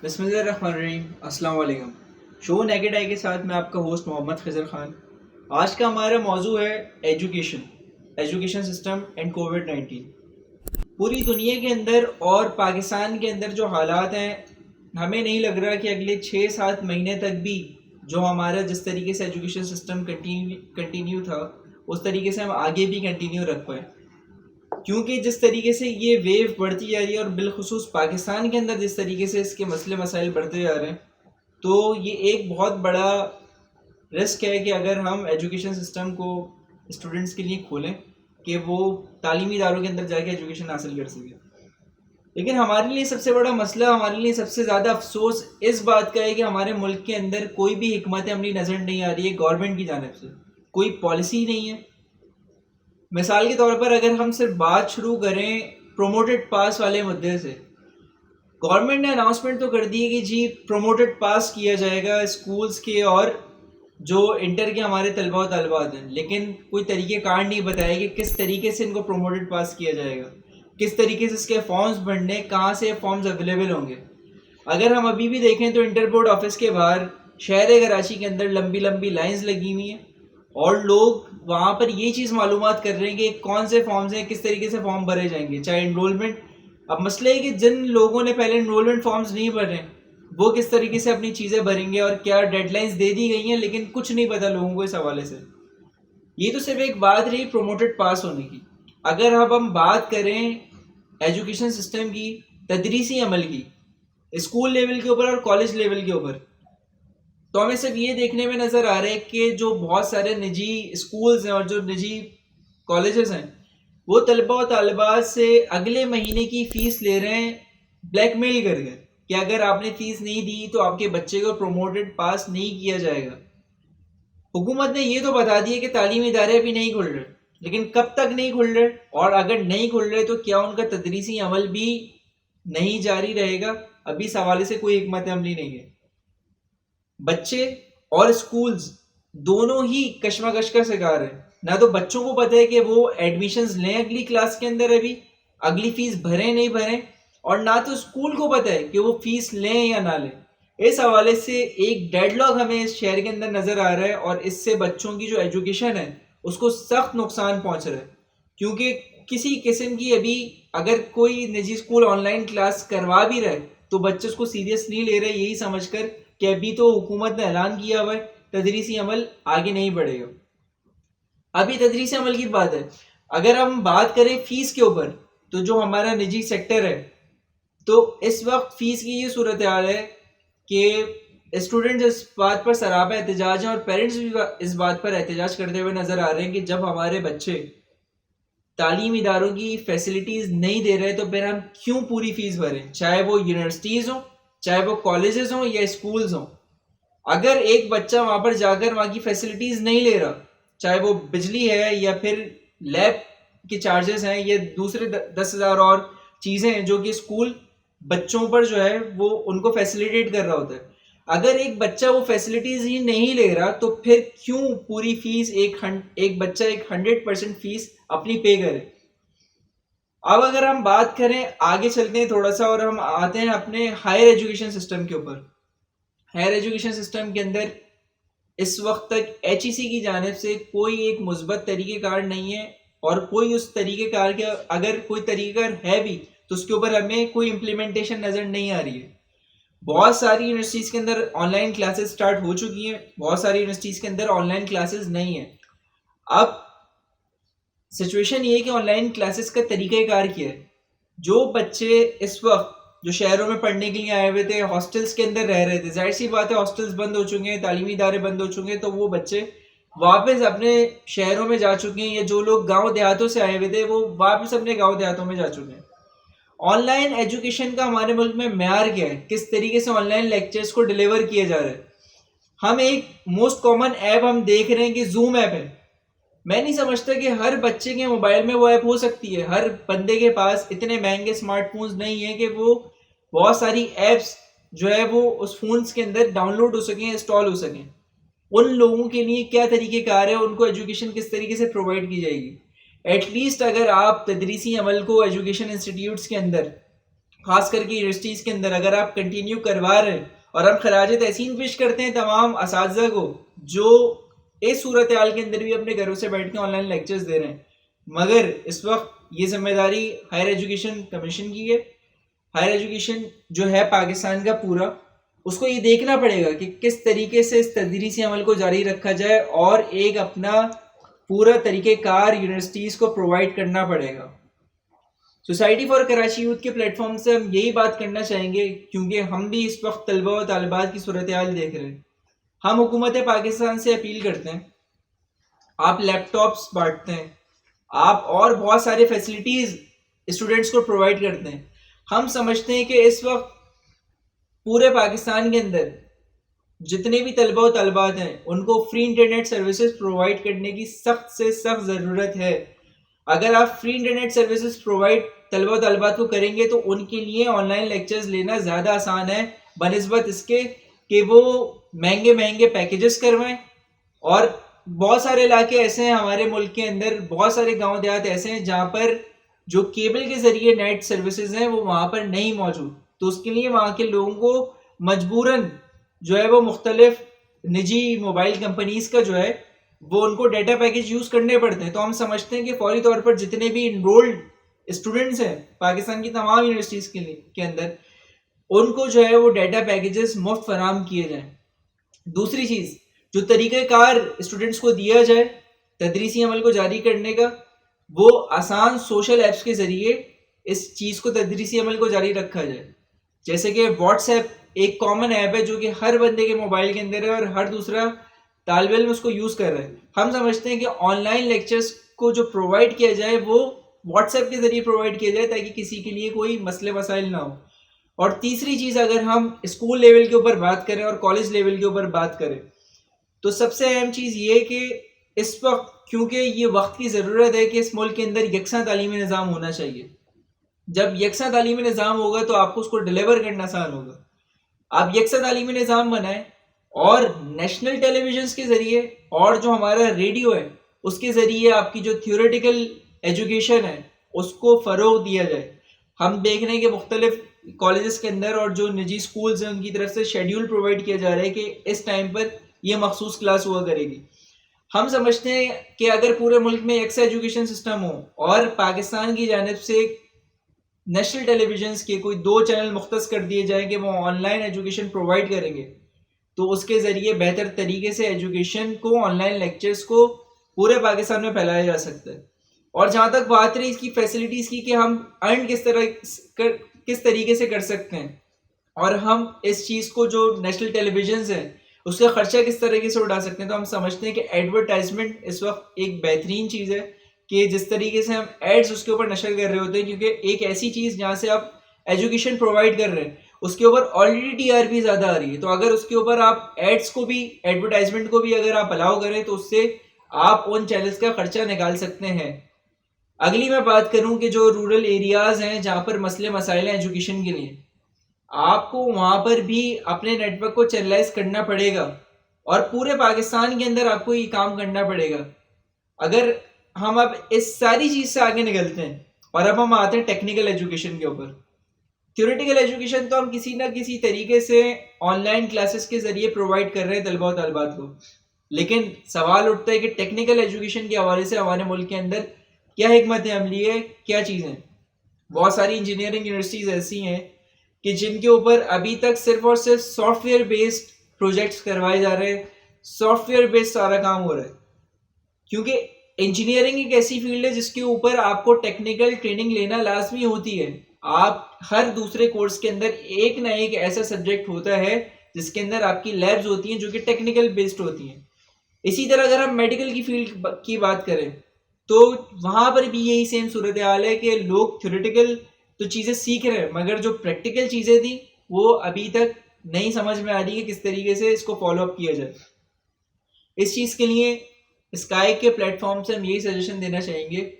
بسم اللہ الرحمن الرحیم. السلام علیکم. شو نیکڈ آئی کے ساتھ میں آپ کا ہوسٹ محمد خضر خان. آج کا ہمارا موضوع ہے ایجوکیشن سسٹم اینڈ کووڈ-19. پوری دنیا کے اندر اور پاکستان کے اندر جو حالات ہیں، ہمیں نہیں لگ رہا کہ اگلے 6-7 مہینے تک بھی جو ہمارا جس طریقے سے ایجوکیشن سسٹم کنٹینیو تھا اس طریقے سے ہم آگے بھی کنٹینیو رکھ پائیں. کیونکہ جس طریقے سے یہ ویو بڑھتی جا رہی ہے اور بالخصوص پاکستان کے اندر جس طریقے سے اس کے مسئلے مسائل بڑھتے جا رہے ہیں، تو یہ ایک بہت بڑا رسک ہے کہ اگر ہم ایجوکیشن سسٹم کو اسٹوڈنٹس کے لیے کھولیں کہ وہ تعلیمی اداروں کے اندر جا کے ایجوکیشن حاصل کر سکیں. لیکن ہمارے لیے سب سے بڑا مسئلہ، ہمارے لیے سب سے زیادہ افسوس اس بات کا ہے کہ ہمارے ملک کے اندر کوئی بھی حکمت عملی نظر نہیں آ رہی ہے. گورنمنٹ کی جانب سے کوئی پالیسی نہیں ہے. مثال کے طور پر اگر ہم صرف بات شروع کریں پروموٹڈ پاس والے مدعے سے، گورنمنٹ نے اناؤنسمنٹ تو کر دی ہے کہ جی پروموٹڈ پاس کیا جائے گا اسکولز کے اور جو انٹر کے ہمارے طلبہ و طالبات ہیں، لیکن کوئی طریقہ کار نہیں بتایا کہ کس طریقے سے ان کو پروموٹڈ پاس کیا جائے گا، کس طریقے سے اس کے فارمز بھرنے، کہاں سے فارمز اویلیبل ہوں گے. اگر ہم ابھی بھی دیکھیں تو انٹر بورڈ آفس کے باہر شہر کراچی کے اندر لمبی لمبی لائنز لگی ہوئی ہیں اور لوگ وہاں پر یہ چیز معلومات کر رہے ہیں کہ کون سے فارمز ہیں، کس طریقے سے فارم بھرے جائیں گے، چاہے انرولمنٹ. اب مسئلہ ہے کہ جن لوگوں نے پہلے انرولمنٹ فارمز نہیں بھرے وہ کس طریقے سے اپنی چیزیں بھریں گے، اور کیا ڈیڈ لائنز دے دی گئی ہیں لیکن کچھ نہیں پتا لوگوں کو اس حوالے سے. یہ تو صرف ایک بات رہی پروموٹڈ پاس ہونے کی. اگر اب ہم بات کریں ایجوکیشن سسٹم کی تدریسی عمل کی اسکول لیول کے اوپر اور کالج لیول کے اوپر، تو ہمیں صرف یہ دیکھنے میں نظر آ رہا ہے کہ جو بہت سارے نجی اسکولز ہیں اور جو نجی کالجز ہیں وہ طلبہ و طالبات سے اگلے مہینے کی فیس لے رہے ہیں بلیک میل کر کے کہ اگر آپ نے فیس نہیں دی تو آپ کے بچے کو پروموٹڈ پاس نہیں کیا جائے گا. حکومت نے یہ تو بتا دیا کہ تعلیمی ادارے ابھی نہیں کھل رہے، لیکن کب تک نہیں کھل رہے، اور اگر نہیں کھل رہے تو کیا ان کا تدریسی عمل بھی نہیں جاری رہے گا؟ ابھی اس حوالے سے کوئی حکمت عملی نہیں ہے. بچے اور اسکولز دونوں ہی کشمکش کا شکار ہیں. نہ تو بچوں کو پتہ ہے کہ وہ ایڈمیشنز لیں اگلی کلاس کے اندر، ابھی اگلی فیس بھریں نہیں بھریں، اور نہ تو اسکول کو پتہ ہے کہ وہ فیس لیں یا نہ لیں. اس حوالے سے ایک ڈیڈ لاک ہمیں اس شہر کے اندر نظر آ رہا ہے، اور اس سے بچوں کی جو ایجوکیشن ہے اس کو سخت نقصان پہنچ رہا ہے. کیونکہ کسی قسم کی ابھی اگر کوئی نجی اسکول آن لائن کلاس کروا بھی رہے تو بچے اس کو سیریس نہیں لے رہے، یہی سمجھ کر کہ ابھی تو حکومت نے اعلان کیا ہوا ہے تدریسی عمل آگے نہیں بڑھے گا. ابھی تدریسی عمل کی بات ہے. اگر ہم بات کریں فیس کے اوپر، تو جو ہمارا نجی سیکٹر ہے، تو اس وقت فیس کی یہ صورتحال ہے کہ اسٹوڈنٹ اس بات پر سراپا احتجاج ہیں اور پیرنٹس بھی اس بات پر احتجاج کرتے ہوئے نظر آ رہے ہیں کہ جب ہمارے بچے تعلیمی اداروں کی فیسلٹیز نہیں دے رہے تو پھر ہم کیوں پوری فیس بھریں، چاہے وہ یونیورسٹیز ہوں، چاہے وہ کالجز ہوں یا اسکولز ہوں. اگر ایک بچہ وہاں پر جا کر وہاں کی فیسلٹیز نہیں لے رہا، چاہے وہ بجلی ہے یا پھر لیب کے چارجز ہیں یا دوسرے 10,000 اور چیزیں ہیں جو کہ اسکول بچوں پر جو ہے وہ ان کو فیسلیٹیٹ کر رہا ہوتا ہے، اگر ایک بچہ وہ فیسلٹیز ہی نہیں لے رہا تو پھر کیوں پوری فیس ایک بچہ 100% فیس اپنی پے کرے. اب اگر ہم بات کریں آگے چلتے ہیں تھوڑا سا اور ہم آتے ہیں اپنے ہائر ایجوکیشن سسٹم کے اوپر. ہائر ایجوکیشن سسٹم کے اندر اس وقت تک ایچ ای سی کی جانب سے کوئی ایک مثبت طریقہ کار نہیں ہے، اور کوئی اس طریقہ کار کے اگر کوئی طریقہ کار ہے بھی تو اس کے اوپر ہمیں کوئی امپلیمنٹیشن نظر نہیں آ رہی ہے. بہت ساری یونیورسٹیز کے اندر آن لائن کلاسز سٹارٹ ہو چکی ہیں، بہت ساری یونیورسٹیز کے اندر آن لائن کلاسز نہیں ہیں. اب سچویشن یہ ہے کہ آن لائن کلاسز کا طریقہ کار کیا ہے. جو بچے اس وقت جو شہروں میں پڑھنے کے لیے آئے ہوئے تھے، ہاسٹلس کے اندر رہ رہے تھے، ظاہر سی بات ہے ہاسٹلس بند ہو چکے ہیں، تعلیمی ادارے بند ہو چکے ہیں، تو وہ بچے واپس اپنے شہروں میں جا چکے ہیں، یا جو لوگ گاؤں دیہاتوں سے آئے ہوئے تھے وہ واپس اپنے گاؤں دیہاتوں میں جا چکے ہیں. آن لائن ایجوکیشن کا ہمارے ملک میں معیار کیا ہے، کس طریقے سے آن لائن لیکچرز کو ڈیلیور کیا جا رہا ہے. ہم ایک موسٹ کامن ایپ ہم دیکھ رہے ہیں کہ زوم ایپ ہے. میں نہیں سمجھتا کہ ہر بچے کے موبائل میں وہ ایپ ہو سکتی ہے. ہر بندے کے پاس اتنے مہنگے اسمارٹ فونز نہیں ہیں کہ وہ بہت ساری ایپس جو ہے وہ اس فونز کے اندر ڈاؤن لوڈ ہو سکیں، انسٹال ہو سکیں. ان لوگوں کے لیے کیا طریقہ کار ہے، ان کو ایجوکیشن کس طریقے سے پرووائڈ کی جائے گی. ایٹ لیسٹ اگر آپ تدریسی عمل کو ایجوکیشن انسٹیٹیوٹس کے اندر خاص کر کے یونیورسٹیز کے اندر اگر آپ کنٹینیو کروا رہے ہیں اور ہم خراج تحسین پیش کرتے ہیں تمام اساتذہ کو جو اس صورتحال کے اندر بھی اپنے گھروں سے بیٹھ کے آن لائن لیکچرز دے رہے ہیں، مگر اس وقت یہ ذمہ داری ہائر ایجوکیشن کمیشن کی ہے. ہائر ایجوکیشن جو ہے پاکستان کا پورا، اس کو یہ دیکھنا پڑے گا کہ کس طریقے سے اس تدریسی عمل کو جاری رکھا جائے اور ایک اپنا پورا طریقہ کار یونیورسٹیز کو پرووائڈ کرنا پڑے گا. سوسائٹی فار کراچی یوتھ کے پلیٹ فارم سے ہم یہی بات کرنا چاہیں گے، کیونکہ ہم بھی اس وقت طلبہ و طالبات کی صورتحال دیکھ رہے ہیں. ہم حکومت پاکستان سے اپیل کرتے ہیں، آپ لیپ ٹاپس بانٹتے ہیں، آپ اور بہت سارے فیسلٹیز اسٹوڈنٹس کو پرووائڈ کرتے ہیں. ہم سمجھتے ہیں کہ اس وقت پورے پاکستان کے اندر جتنے بھی طلبہ و طالبات ہیں ان کو فری انٹرنیٹ سروسز پرووائڈ کرنے کی سخت سے سخت ضرورت ہے. اگر آپ فری انٹرنیٹ سروسز پرووائڈ طلبہ و طالبات کو کریں گے تو ان کے لیے آن لائن لیکچرز لینا زیادہ آسان ہے بنسبت اس کے کہ وہ مہنگے مہنگے پیکیجز کروائیں. اور بہت سارے علاقے ایسے ہیں ہمارے ملک کے اندر، بہت سارے گاؤں دیہات ایسے ہیں جہاں پر جو کیبل کے ذریعے نیٹ سروسز ہیں وہ وہاں پر نہیں موجود. تو اس کے لیے وہاں کے لوگوں کو مجبوراً جو ہے وہ مختلف نجی موبائل کمپنیز کا جو ہے وہ ان کو ڈیٹا پیکیج یوز کرنے پڑتے ہیں. تو ہم سمجھتے ہیں کہ فوری طور پر جتنے بھی انرولڈ اسٹوڈنٹس ہیں پاکستان کی تمام یونیورسٹیز کے اندر ان کو جو ہے وہ ڈیٹا پیکیجز مفت فراہم کیے جائیں. دوسری چیز، جو طریقہ کار اسٹوڈنٹس کو دیا جائے تدریسی عمل کو جاری کرنے کا، وہ آسان سوشل ایپس کے ذریعے اس چیز کو تدریسی عمل کو جاری رکھا جائے. جیسے کہ واٹس ایپ ایک کامن ایپ ہے جو کہ ہر بندے کے موبائل کے اندر ہے اور ہر دوسرا طالب علم اس کو یوز کر رہا ہے. ہم سمجھتے ہیں کہ آن لائن لیکچرز کو جو پرووائڈ کیا جائے وہ واٹس ایپ کے ذریعے پرووائڈ کیا جائے تاکہ کسی کے لیے کوئی مسئلے مسائل نہ ہو. اور تیسری چیز، اگر ہم اسکول لیول کے اوپر بات کریں اور کالج لیول کے اوپر بات کریں تو سب سے اہم چیز یہ کہ اس وقت کیونکہ یہ وقت کی ضرورت ہے کہ اس ملک کے اندر یکساں تعلیمی نظام ہونا چاہیے. جب یکساں تعلیمی نظام ہوگا تو آپ کو اس کو ڈیلیور کرنا آسان ہوگا. آپ یکساں تعلیمی نظام بنائیں اور نیشنل ٹیلی ویژنس کے ذریعے اور جو ہمارا ریڈیو ہے اس کے ذریعے آپ کی جو تھیوریٹیکل ایجوکیشن ہے اس کو فروغ دیا جائے. ہم دیکھ رہے ہیں کہ مختلف کالجز کے اندر اور جو نجی اسکولز ہیں ان کی طرف سے شیڈیول پرووائڈ کیا جا رہا ہے کہ اس ٹائم پر یہ مخصوص کلاس ہوا کرے گی. ہم سمجھتے ہیں کہ اگر پورے ملک میں یکساں ایجوکیشن سسٹم ہو اور پاکستان کی جانب سے نیشنل ٹیلی ویژنس کے کوئی 2 چینل مختص کر دیے جائیں کہ وہ آن لائن ایجوکیشن پرووائڈ کریں گے تو اس کے ذریعے بہتر طریقے سے ایجوکیشن کو، آن لائن لیکچرز کو پورے پاکستان میں پھیلایا جا سکتا ہے. اور جہاں تک بات رہی اس کی فیسلٹیز کی کہ ہم ارن کس طریقے سے کر سکتے ہیں اور ہم اس چیز کو جو نیشنل ٹیلی ویژنز ہیں اس کا خرچہ کس طریقے سے اٹھا سکتے ہیں، تو ہم سمجھتے ہیں کہ ایڈورٹائزمنٹ اس وقت ایک بہترین چیز ہے کہ جس طریقے سے ہم ایڈز اس کے اوپر نشر کر رہے ہوتے ہیں، کیونکہ ایک ایسی چیز جہاں سے آپ ایجوکیشن پرووائڈ کر رہے ہیں اس کے اوپر آلریڈی ٹی آر پی زیادہ آ رہی ہے. تو اگر اس کے اوپر آپ ایڈس کو بھی، ایڈورٹائزمنٹ کو بھی اگر آپ الاؤ کریں تو اس سے آپ ان چینلز کا خرچہ نکال سکتے ہیں. اگلی میں بات کروں کہ جو رورل ایریاز ہیں جہاں پر مسئلے مسائل ہیں ایجوکیشن کے لیے، آپ کو وہاں پر بھی اپنے نیٹ ورک کو چینلائز کرنا پڑے گا اور پورے پاکستان کے اندر آپ کو یہ کام کرنا پڑے گا. اگر ہم اب اس ساری چیز سے آگے نکلتے ہیں اور اب ہم آتے ہیں ٹیکنیکل ایجوکیشن کے اوپر. تھیوریٹیکل ایجوکیشن تو ہم کسی نہ کسی طریقے سے آن لائن کلاسز کے ذریعے پرووائڈ کر رہے ہیں طلبہ و طالبات کو، لیکن سوال اٹھتا ہے کہ ٹیکنیکل ایجوکیشن کے حوالے سے ہمارے ملک کے اندر کیا حکمت عملی ہے، کیا چیزیں. بہت ساری انجینئرنگ یونیورسٹیز ایسی ہیں کہ جن کے اوپر ابھی تک صرف اور صرف سافٹ ویئر بیسڈ پروجیکٹس کروائے جا رہے ہیں، سافٹ ویئر بیسڈ سارا کام ہو رہا ہے. کیونکہ انجینئرنگ ایک ایسی فیلڈ ہے جس کے اوپر آپ کو ٹیکنیکل ٹریننگ لینا لازمی ہوتی ہے. آپ ہر دوسرے کورس کے اندر ایک نہ ایک ایسا سبجیکٹ ہوتا ہے جس کے اندر آپ کی لیبز ہوتی ہیں جو کہ ٹیکنیکل بیسڈ ہوتی ہیں. اسی طرح اگر ہم میڈیکل کی فیلڈ کی بات کریں تو وہاں پر بھی یہی سیم صورتحال ہے کہ لوگ تھیوریٹیکل تو چیزیں سیکھ رہے ہیں مگر جو پریکٹیکل چیزیں تھیں وہ ابھی تک نہیں سمجھ میں آ رہی کہ کس طریقے سے اس کو فالو اپ کیا جائے. اس چیز کے لیے اسکائی کے پلیٹ فارم سے ہم یہی سجیشن دینا چاہیں گے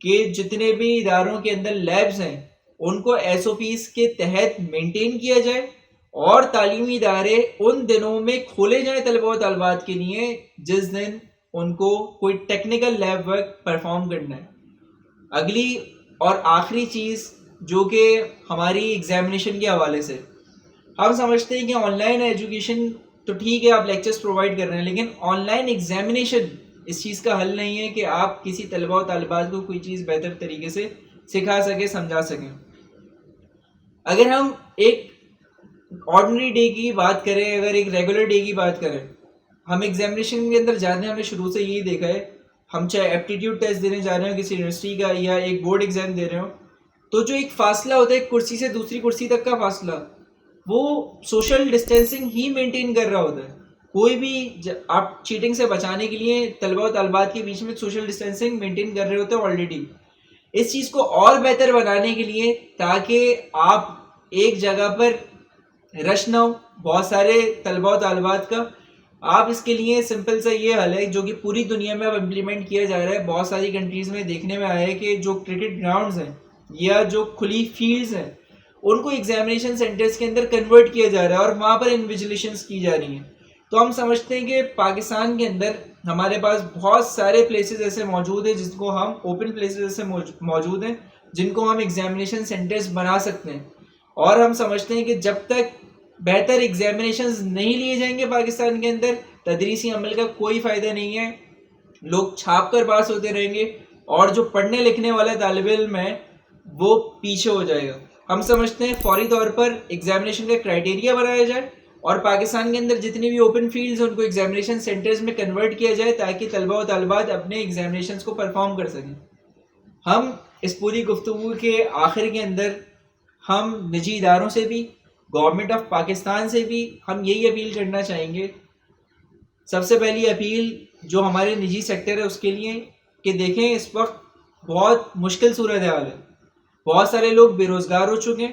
کہ جتنے بھی اداروں کے اندر لیبز ہیں ان کو ایس او پیز کے تحت مینٹین کیا جائے اور تعلیمی ادارے ان دنوں میں کھولے جائیں طلبہ و طالبات کے لیے جس دن ان کو کوئی ٹیکنیکل لیب ورک پرفارم کرنا ہے. اگلی اور آخری چیز جو کہ ہماری ایگزامینیشن کے حوالے سے. ہم سمجھتے ہیں کہ آن لائن ایجوکیشن تو ٹھیک ہے، آپ لیکچرز پرووائڈ کر رہے ہیں، لیکن آن لائن ایگزامینیشن اس چیز کا حل نہیں ہے کہ آپ کسی طلبہ و طالبات کو کوئی چیز بہتر طریقے سے سکھا سکیں، سمجھا سکیں. اگر ہم ایک آرڈنری ڈے کی بات کریں، اگر ایک ریگولر ڈے کی بات کریں، ہم ایگزامینیشن کے اندر جاتے ہیں، ہم نے شروع سے یہی دیکھا ہے، ہم چاہے ایپٹیٹیوڈ ٹیسٹ دینے جا رہے ہوں کسی یونیورسٹی کا یا ایک بورڈ ایگزام دے رہے ہوں، تو جو ایک فاصلہ ہوتا ہے ایک کرسی سے دوسری کرسی تک کا فاصلہ، وہ سوشل ڈسٹینسنگ ہی مینٹین کر رہا ہوتا ہے. کوئی بھی آپ چیٹنگ سے بچانے کے لیے طلبہ و طالبات کے بیچ میں سوشل ڈسٹینسنگ مینٹین کر رہے ہوتے ہیں آلریڈی. اس چیز کو اور بہتر بنانے کے لیے تاکہ آپ ایک جگہ پر رش نہ ہو بہت سارے طلبہ و طالبات کا، آپ اس کے لیے سمپل سا یہ حل ہے جو کہ پوری دنیا میں اب امپلیمنٹ کیا جا رہا ہے. بہت ساری کنٹریز میں دیکھنے میں آیا ہے کہ جو کرکٹ گراؤنڈز ہیں یا جو کھلی فیلڈز ہیں ان کو ایگزامینیشن سینٹرز کے اندر کنورٹ کیا جا رہا ہے اور وہاں پر انویجیلیشنز کی جا رہی ہیں. تو ہم سمجھتے ہیں کہ پاکستان کے اندر ہمارے پاس بہت سارے پلیسز ایسے موجود ہیں جس کو ہم اوپن پلیسز ایسے موجود ہیں جن کو ہم ایگزامینیشن سینٹرز بنا سکتے ہیں. اور ہم سمجھتے ہیں کہ جب تک بہتر ایگزامینیشنز نہیں لیے جائیں گے پاکستان کے اندر، تدریسی عمل کا کوئی فائدہ نہیں ہے. لوگ چھاپ کر پاس ہوتے رہیں گے اور جو پڑھنے لکھنے والا طالب علم ہے وہ پیچھے ہو جائے گا. ہم سمجھتے ہیں فوری طور پر ایگزامینیشن کا کرائٹیریا بنایا جائے اور پاکستان کے اندر جتنی بھی اوپن فیلڈز ہیں ان کو ایگزامینیشن سینٹرز میں کنورٹ کیا جائے تاکہ طلبہ و طالبات اپنے ایگزامینیشنز کو پرفارم کر سکیں. ہم اس پوری گفتگو کے آخر کے اندر ہم نجی اداروں سے بھی، گورنمنٹ آف پاکستان سے بھی ہم یہی اپیل کرنا چاہیں گے. سب سے پہلی اپیل جو ہمارے نجی سیکٹر ہے اس کے لیے کہ دیکھیں اس وقت بہت مشکل صورتحال ہے. بہت سارے لوگ بے روزگار ہو چکے ہیں،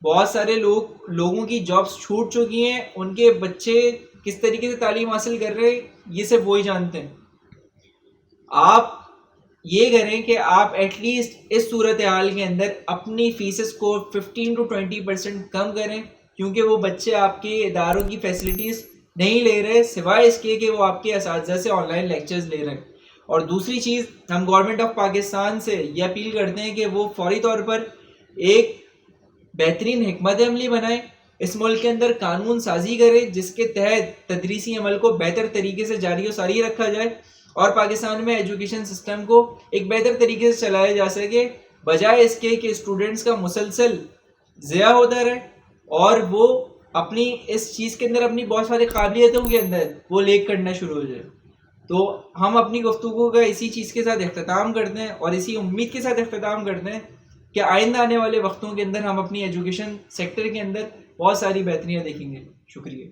بہت سارے لوگوں کی جابس چھوٹ چکی ہیں، ان کے بچے کس طریقے سے تعلیم حاصل کر رہے ہیں یہ سب وہی جانتے ہیں. آپ یہ کریں کہ آپ ایٹ لیسٹ اس صورتحال کے اندر اپنی فیسز کو 15 to 20% کم کریں، کیونکہ وہ بچے آپ کے اداروں کی فیسلٹیز نہیں لے رہے سوائے اس کے کہ وہ آپ کے اساتذہ سے آن لائن لیکچرز لے رہے ہیں. اور دوسری چیز، ہم گورنمنٹ آف پاکستان سے یہ اپیل کرتے ہیں کہ وہ فوری طور پر ایک بہترین حکمت عملی بنائیں، اس ملک کے اندر قانون سازی کرے جس کے تحت تدریسی عمل کو بہتر طریقے سے جاری و ساری رکھا جائے اور پاکستان میں ایجوکیشن سسٹم کو ایک بہتر طریقے سے چلایا جا سکے، بجائے اس کے کہ اسٹوڈنٹس کا مسلسل ضیاع ہوتا رہے اور وہ اپنی اس چیز کے اندر اپنی بہت ساری قابلیتوں کے اندر وہ لیک کرنا شروع ہو جائے. تو ہم اپنی گفتگو کا اسی چیز کے ساتھ اختتام کرتے ہیں اور اسی امید کے ساتھ اختتام کرتے ہیں کہ آئندہ آنے والے وقتوں کے اندر ہم اپنی ایجوکیشن سیکٹر کے اندر بہت ساری بہتریاں دیکھیں گے. شکریہ.